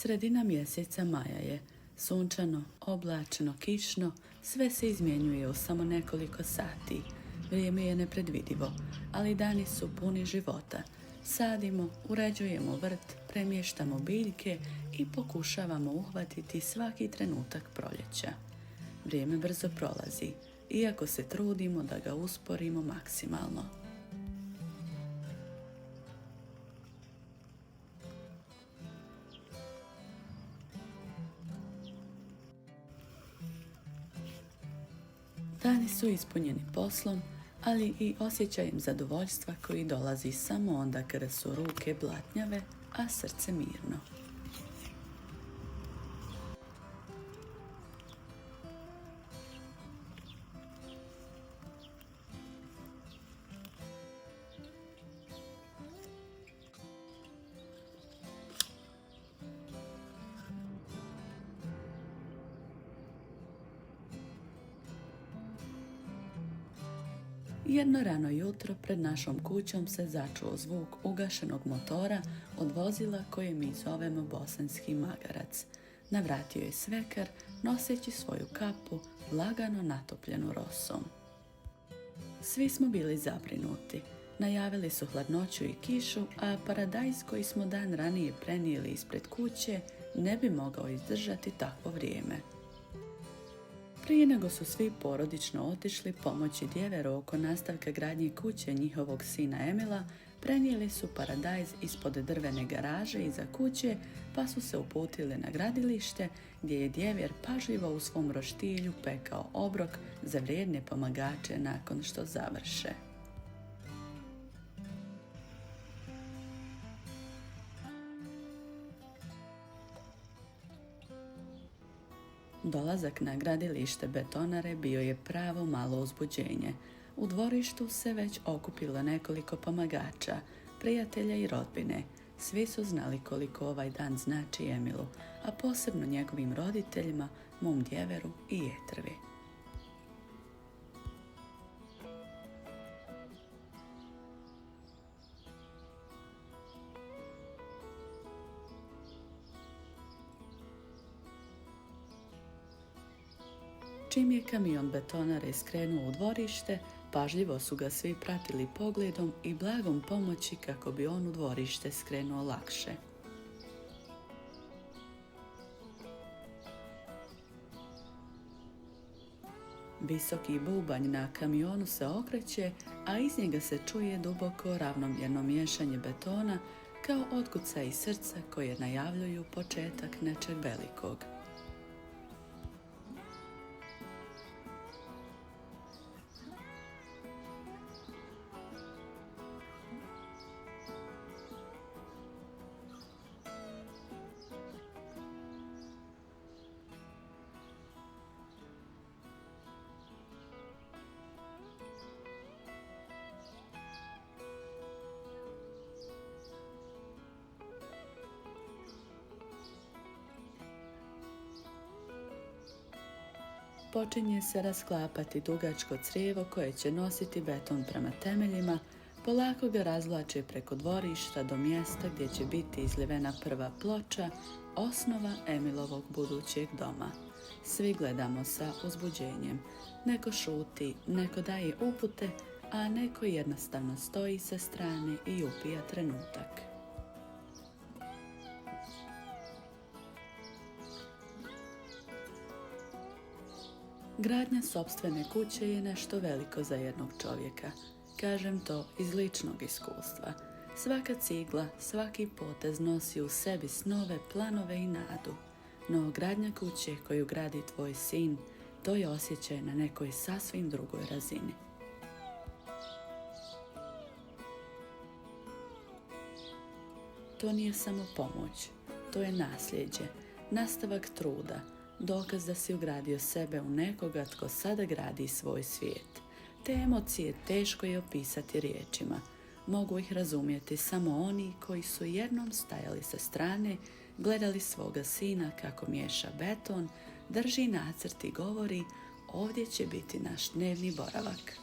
Sredina mjeseca maja je. Sunčano, oblačno, kišno, sve se izmjenjuje u samo nekoliko sati. Vrijeme je nepredvidivo, ali dani su puni života. Sadimo, uređujemo vrt, premještamo biljke i pokušavamo uhvatiti svaki trenutak proljeća. Vrijeme brzo prolazi, iako se trudimo da ga usporimo maksimalno. Dani su ispunjeni poslom, ali i osjećajem zadovoljstva koji dolazi samo onda kada su ruke blatnjave, a srce mirno. Jedno rano jutro pred našom kućom se začuo zvuk ugašenog motora od vozila koje mi zovemo Bosanski magarac. Navratio je svekar noseći svoju kapu lagano natopljenu rosom. Svi smo bili zabrinuti. Najavili su hladnoću i kišu, a paradajz koji smo dan ranije prenijeli ispred kuće ne bi mogao izdržati takvo vrijeme. Prije nego su svi porodično otišli pomoći djeveru oko nastavka gradnje kuće njihovog sina Emila, prenijeli su paradajz ispod drvene garaže iza kuće, pa su se uputili na gradilište gdje je djever pažljivo u svom roštilju pekao obrok za vrijedne pomagače nakon što završe. Dolazak na gradilište betonare bio je pravo malo uzbuđenje. U dvorištu se već okupilo nekoliko pomagača, prijatelja i rodbine. Svi su znali koliko ovaj dan znači Emilu, a posebno njegovim roditeljima, mom djeveru i jetrvi. Čim je kamion betonare skrenuo u dvorište, pažljivo su ga svi pratili pogledom i blagom pomoći kako bi on u dvorište skrenuo lakše. Visoki bubanj na kamionu se okreće, a iz njega se čuje duboko ravnomjerno miješanje betona kao otkucaji srca koje najavljuju početak nečeg velikog. Počinje se rasklapati dugačko crijevo koje će nositi beton prema temeljima, polako ga razvlače preko dvorišta do mjesta gdje će biti izlivena prva ploča, osnova Emilovog budućeg doma. Svi gledamo sa uzbuđenjem. Neko šuti, neko daje upute, a neko jednostavno stoji sa strane i upija trenutak. Gradnja sopstvene kuće je nešto veliko za jednog čovjeka. Kažem to iz ličnog iskustva. Svaka cigla, svaki potez nosi u sebi snove, planove i nadu. No gradnja kuće koju gradi tvoj sin, to je osjećaj na nekoj sasvim drugoj razini. To nije samo pomoć, to je nasljeđe, nastavak truda, dokaz da si ugradio sebe u nekoga tko sada gradi svoj svijet. Te emocije teško je opisati riječima. Mogu ih razumjeti samo oni koji su jednom stajali sa strane, gledali svoga sina kako miješa beton, drži nacrt i govori: ovdje će biti naš dnevni boravak.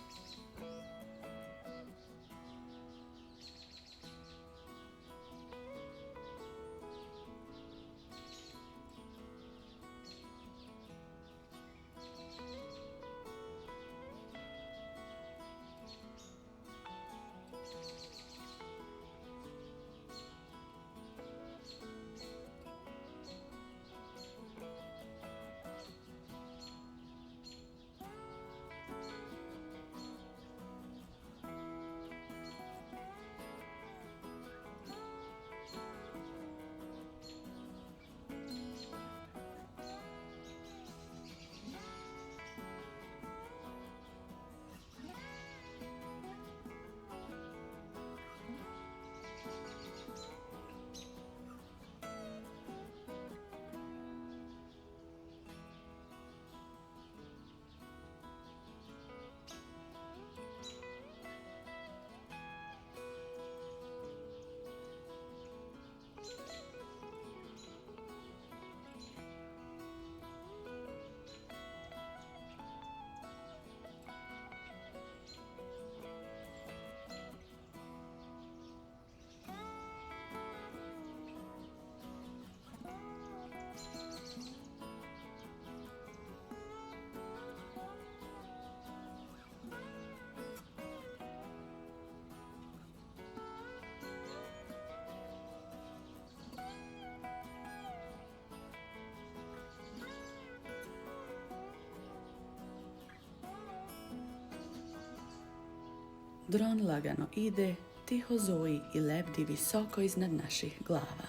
Dron lagano ide, tiho zuji i lebdi visoko iznad naših glava.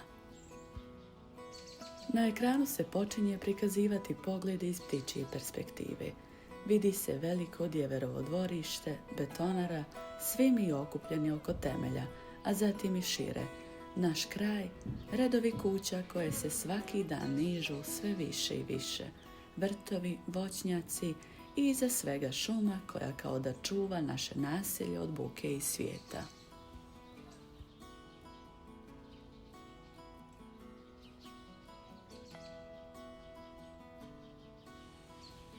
Na ekranu se počinje prikazivati pogled iz ptičje perspektive. Vidi se veliko djeverovo dvorište, betonara, svi mi okupljeni oko temelja, a zatim i šire. Naš kraj, redovi kuća koje se svaki dan nižu sve više i više, vrtovi, voćnjaci i iza svega šuma koja kao da čuva naše naselje od buke i svijeta.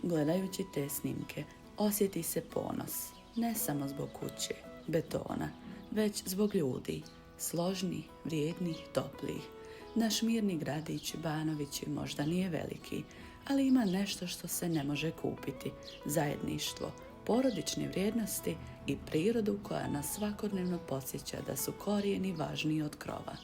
Gledajući te snimke, osjeti se ponos, ne samo zbog kuće, betona, već zbog ljudi, složnih, vrijednih, toplih. Naš mirni gradić Banovići možda nije veliki, ali ima nešto što se ne može kupiti, zajedništvo, porodične vrijednosti i prirodu koja nas svakodnevno podsjeća da su korijeni važniji od krova.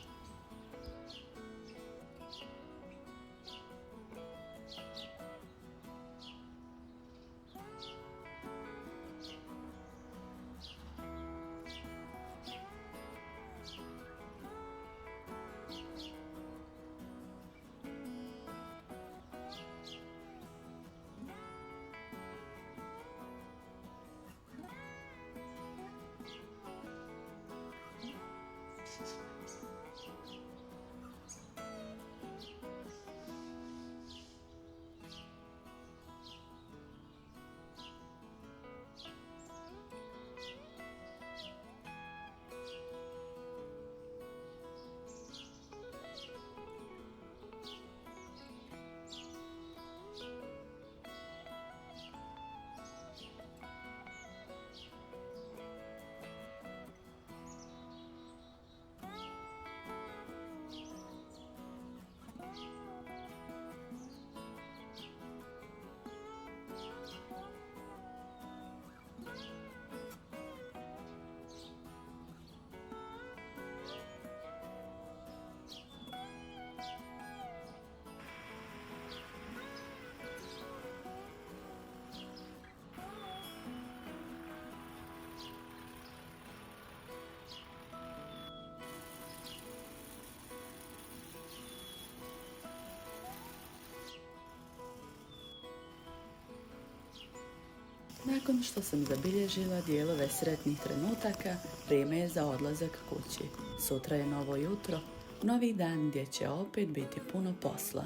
Nakon što sam zabilježila dijelove sretnih trenutaka, vrijeme je za odlazak kući. Sutra je novo jutro, novi dan gdje će opet biti puno posla.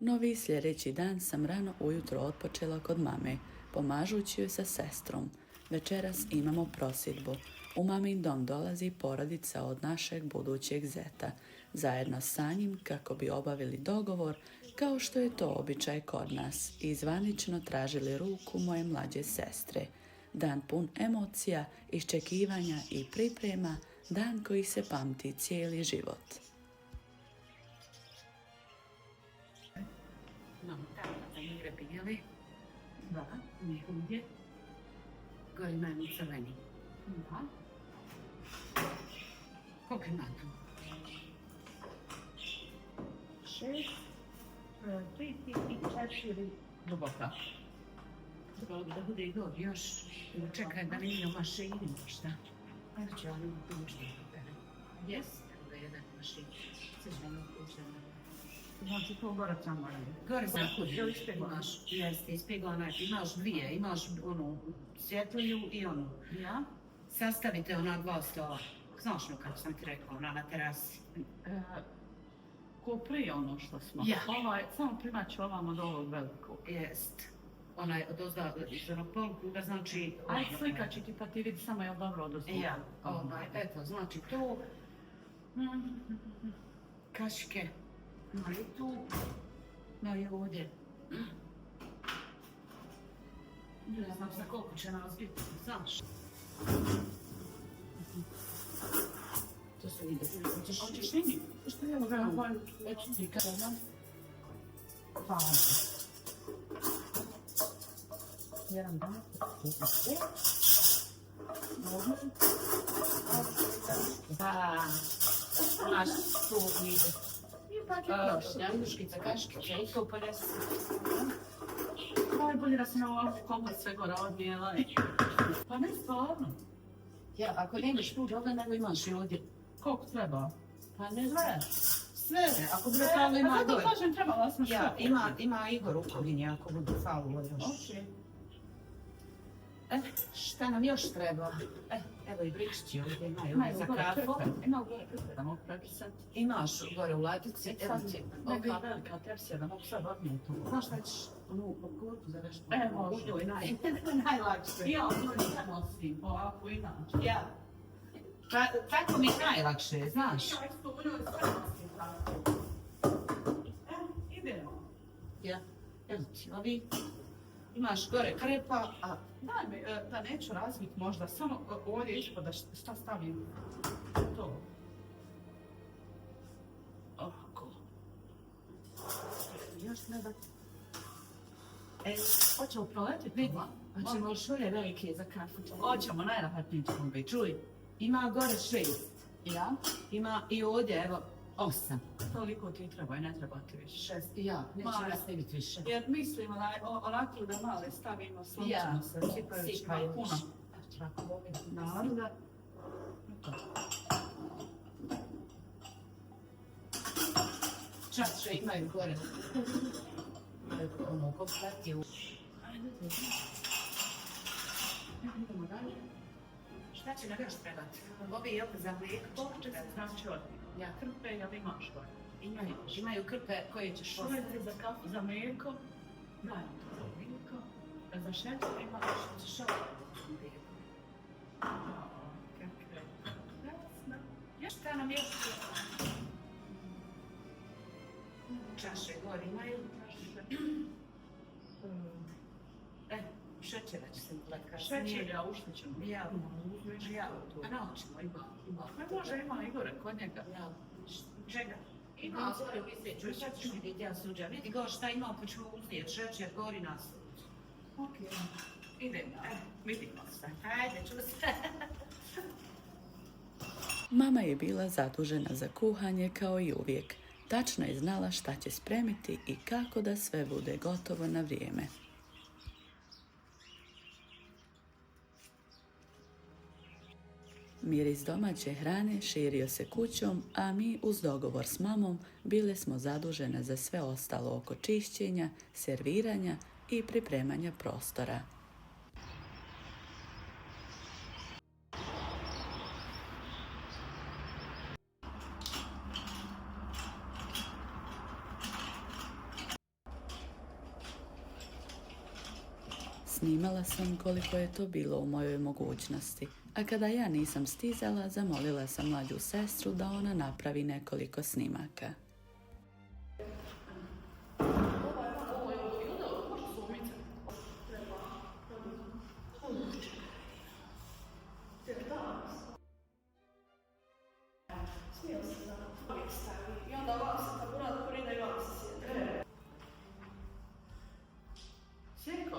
Novi sljedeći dan sam rano ujutro otpočela kod mame, pomažući joj sa sestrom. Večeras imamo prosjedbu. U mamin dom dolazi porodica od našeg budućeg zeta, zajedno sa njim kako bi obavili dogovor, kao što je to običaj kod nas, i zvanično tražili ruku moje mlađe sestre. Dan pun emocija, iščekivanja i priprema, dan koji se pamti cijeli život. Imamo tamo za igre bijeli, dva, ne ovdje, gore imamo crveni. Da. Koliko ima tu? 6, 3 i 4 duboka. Trebalo bi da bude i god još. Čekaj da ne ima mašini možda. Evo će oni uključiti. Jes, evo ga jedan mašin. Sve ćemo uključiti. Znači to gore samo je. Gore sam kuću, ispeglaš. Jeste, ispegla, imaš dvije, imaš onu svjetliju i onu. Ja? Sastavite ona dva stola. Znaš no kako sam ti rekao, ona na terasi. Ko prije ono što smo. Ja. Samo primaći ovam od ovog velikog. Jest. Ona je odozda iz onog polkruga, znači... Aj, slika će ti pa ti vidi samo je li dobro odozda. Ja, eto, znači tu... Kaške. No i tu, no i ovdje. Ne znam za koliko će nas biti, znaš. To se vidi. Hoćeš vidi? Što je ovo? Već ti kada. Hvala. Jedan dan. Da, naš tu ide. Janduškica, kaškica i to pa resu. Najbolje da se na ovom komu sve gore odnijela. Pa ne stvarno. Ja, ako nemaš tu dobro, nego imaš i ovdje. Koliko treba? Pa ne znam. Sve. Ako bude falo, ima Zato gore. kažem, trebala sam što. Ja, ima Igor u kuhinji, ako bude falo još. Ok. Šta nam još treba? Evo i brišći ovdje imaju za kafu. Ima u gore krpe da mogu prepisati. Imaš gore u ladici. Evo ti. Neka velika tepsija da mogu sad odnijeti. Znaš šta ćeš? Onu u kutu za nešto. Može. U njoj najlakše. Ja, to ne nosim, ovako inače. Ja. Tako mi je najlakše, znaš. Ja isto u njoj sve nosim tako. Idemo. Ja. Evo ti ovi. Imaš gore krepa, a Daj mi, da neću razviti možda, samo ovdje ispod da šta stavim. To. ovako. Još treba. Hoćemo proletiti? Vidi, hoćemo šure velike za kafu. Hoćemo, najrahatniji ćemo biti. Čuj, ima gore 6. Ja? Ima i ovdje, evo, 8. Toliko ti treba i ne treba ti više. 6 i ja, neće Mara. nas ne biti više. Jer mislim onako da male stavimo, slomčimo se, sipajući malo puno. Naravno. Čače imaju gore. Ono, kompletiju. Idemo dalje. Šta će nam još trebati? Ovi je opet za mlijeko. Počet se znači odmah. Ja, Krpe, jel imaš gore? imaju krpe koje ćeš postaviti. Šuljete za kafu, za mlijeko. Daj mi to za mlijeko. Za šećer imaš. Ćeš ovo mlijeko. Šta nam još treba? Čaše gore imaju. Šećera će se gledati kasnije. Šećer, ja ušlićemo. Ja, a naučimo, ima. Pa može, ima Igore kod njega. Ja, čega? Ima gore u izveću, sad ću vidjeti ja suđa. Vidi go šta ima, pa ću uzeti šećer, gori nas. Ok, idemo. Vidimo se. Ajde, ču se. Mama je bila zadužena za kuhanje kao i uvijek. Tačno je znala šta će spremiti i kako da sve bude gotovo na vrijeme. Miris domaće hrane širio se kućom, a mi uz dogovor s mamom bile smo zadužene za sve ostalo oko čišćenja, serviranja i pripremanja prostora. Snimala sam koliko je to bilo u mojoj mogućnosti, a kada ja nisam stizala, zamolila sam mlađu sestru da ona napravi nekoliko snimaka. Sjeko.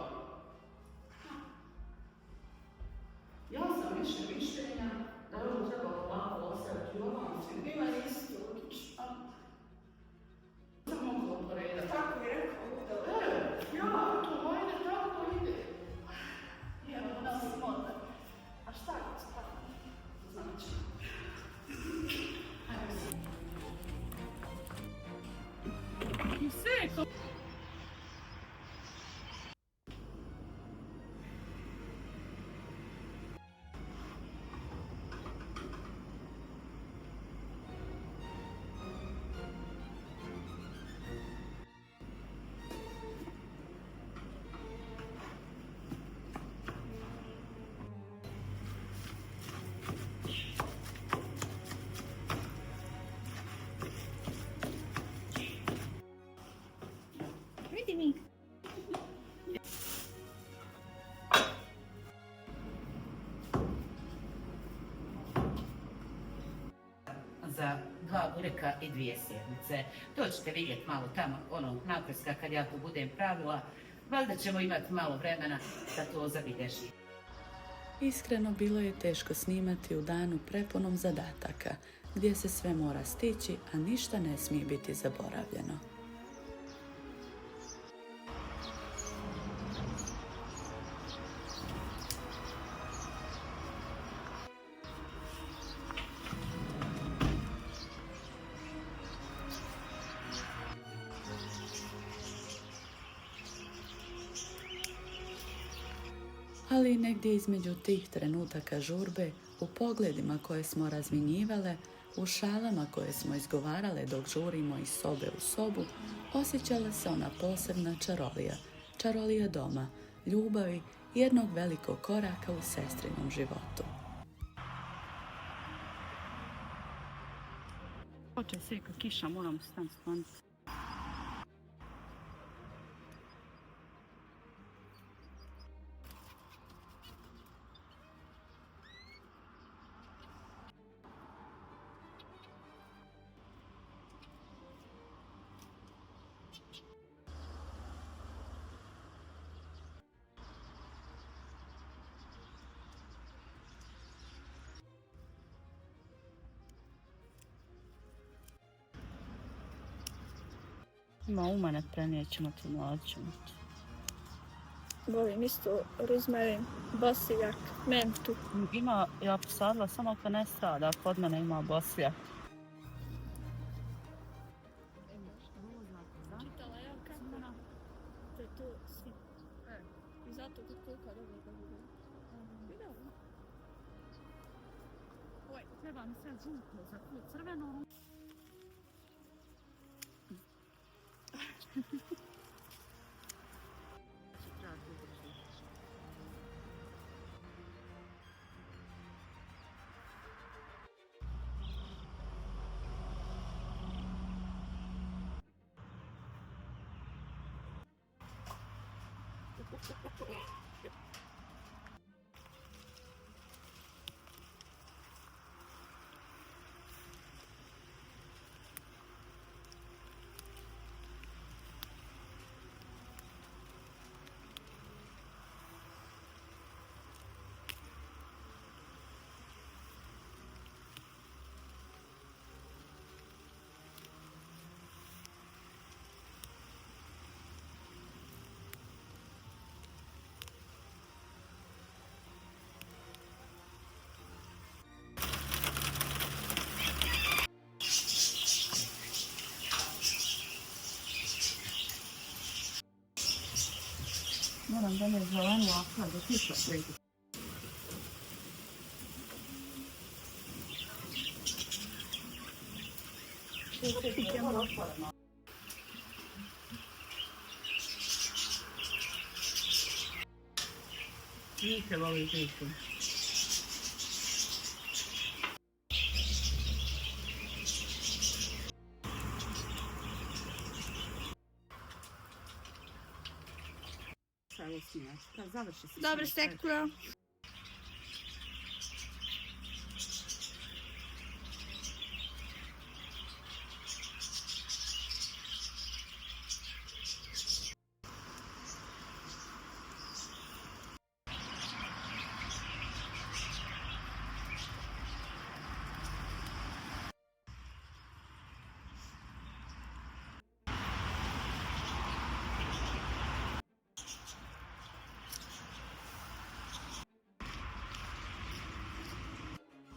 Ja sam više mišljenja da ovo trebalo malo ostaviti u ovom svijetu. Ima isti ukić. Samo moglo poredati. Tako bi rekao. Ja, to ajde, tako ide. Ja, da se moda. A šta je to tako? Znači. I Sjeko. Vidi mi. Za 2 bureka i 2 sjednice. To ćete vidjeti malo tamo, ono, napreska kad ja to budem pravila. Valjda ćemo imati malo vremena da to zabilježi. Iskreno, bilo je teško snimati u danu prepunom zadataka, gdje se sve mora stići, a ništa ne smije biti zaboravljeno. Ali negdje između tih trenutaka žurbe, u pogledima koje smo razminjivale, u šalama koje smo izgovarale dok žurimo iz sobe u sobu, osjećala se ona posebna čarolija, čarolija doma, ljubavi i jednog velikog koraka u sestrinom životu. Počeo sjeka kiša, moram se tam skloniti. Ima umanet, prenijet ćemo tu mlađu. Volim isto ruzmarin, bosiljak, mentu. Ima, ja posadila samo ako ne strada, kod mene ima bosljak. Čitala ja kako to je to svi. I zato kod koliko dobro da bude. Vidjela? Oj, Treba mi sad žuto za tu crvenu. Moram da ne zelenu akla da kiša predi. Niste voli živku. Evo snimaš, da završi se. dobro stekla.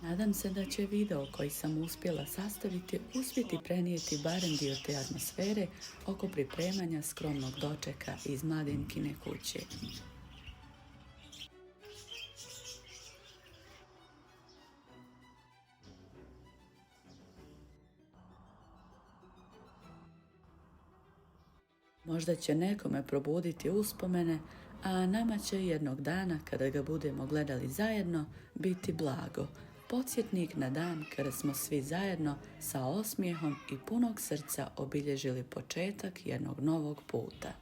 Nadam se da će video koji sam uspjela sastaviti uspjeti prenijeti barem dio te atmosfere oko pripremanja skromnog dočeka iz Mladenkine kuće. Možda će nekome probuditi uspomene, a nama će jednog dana, kada ga budemo gledali zajedno, biti blago. Podsjetnik na dan kada smo svi zajedno sa osmijehom i punog srca obilježili početak jednog novog puta.